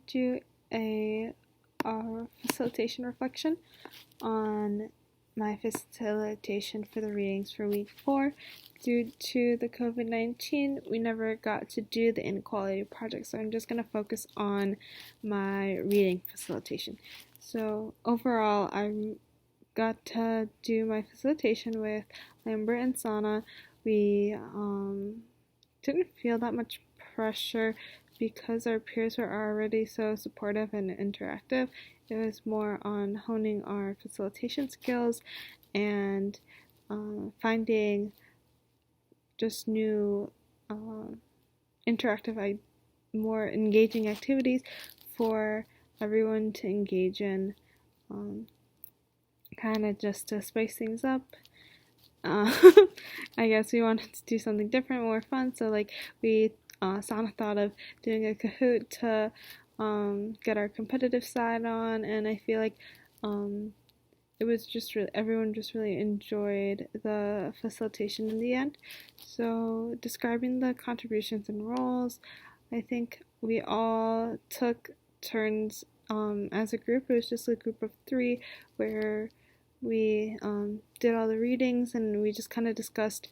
do a facilitation reflection on my facilitation for the readings for week 4. Due to the COVID-19, we never got to do the inequality project, so I'm just going to focus on my reading facilitation. So overall, I got to do my facilitation with Lambert and Sana. We didn't feel that much pressure because our peers were already so supportive and interactive. It was more on honing our facilitation skills and finding just new interactive, more engaging activities for everyone to engage in, kind of just to spice things up. I guess we wanted to do something different, more fun, so like we Sana thought of doing a Kahoot to get our competitive side on, and I feel like it was just really, everyone just really enjoyed the facilitation in the end. So describing the contributions and roles, I think we all took turns as a group. It was just a group of 3 where we did all the readings, and we just kind of discussed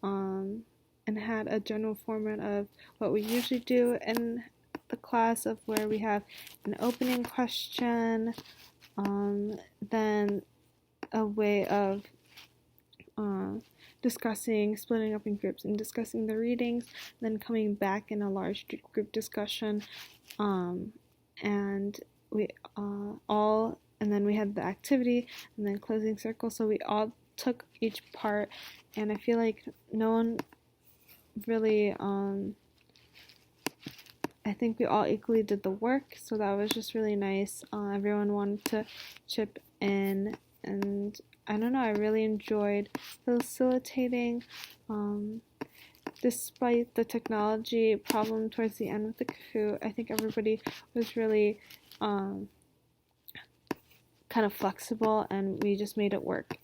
and had a general format of what we usually do in the class, of where we have an opening question, then a way of discussing, splitting up in groups and discussing the readings, then coming back in a large group discussion, and we and then we had the activity and then closing circle, so we all took each part, and I feel like no one really I think we all equally did the work, so that was just really nice. Everyone wanted to chip in, and I don't know, I really enjoyed facilitating. Despite the technology problem towards the end with the Kahoot, I think everybody was really kind of flexible, and we just made it work,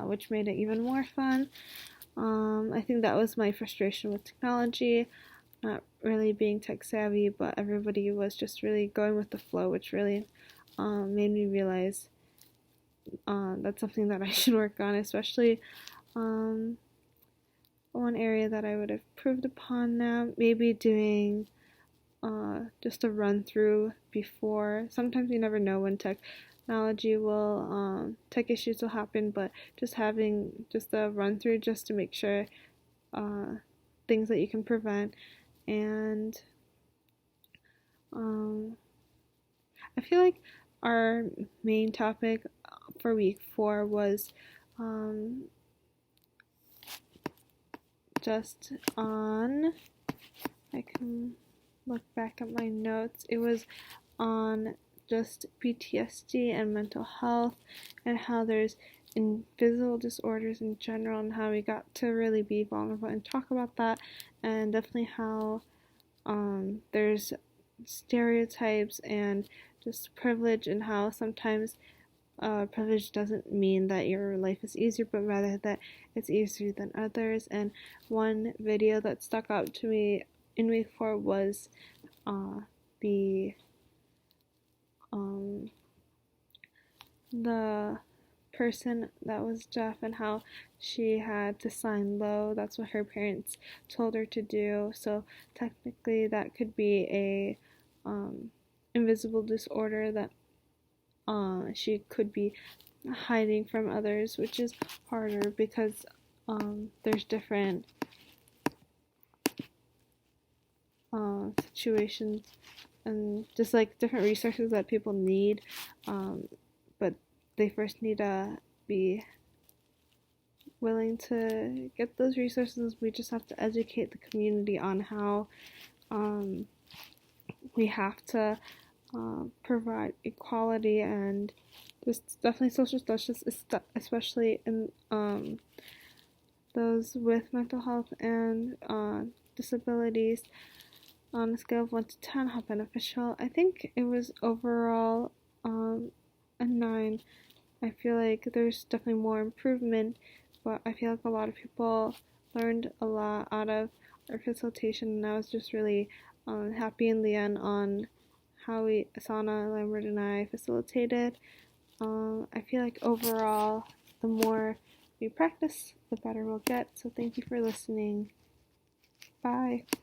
which made it even more fun. I think that was my frustration with technology, not really being tech savvy, but everybody was just really going with the flow, which really made me realize that's something that I should work on, especially one area that I would have improved upon now, maybe doing just a run through before. Sometimes you never know when technology will, tech issues will happen, but just having just a run through just to make sure things that you can prevent. And I feel like our main topic for week 4 was just on, I can look back at my notes, it was on just PTSD and mental health, and how there's invisible disorders in general, and how we got to really be vulnerable and talk about that, and definitely how there's stereotypes and just privilege, and how sometimes privilege doesn't mean that your life is easier, but rather that it's easier than others. And one video that stuck out to me in week 4 was the person that was deaf, and how she had to sign low. That's what her parents told her to do. So technically that could be a invisible disorder that she could be hiding from others, which is harder because there's different situations and just like different resources that people need, but they first need to be willing to get those resources. We just have to educate the community on how we have to provide equality, and just definitely social justice, especially in those with mental health and disabilities. On a scale of 1 to 10, how beneficial? I think it was overall a 9. I feel like there's definitely more improvement, but I feel like a lot of people learned a lot out of our facilitation, and I was just really happy in the end on how Asana, Lambert, and I facilitated. I feel like overall, the more we practice, the better we'll get. So thank you for listening. Bye.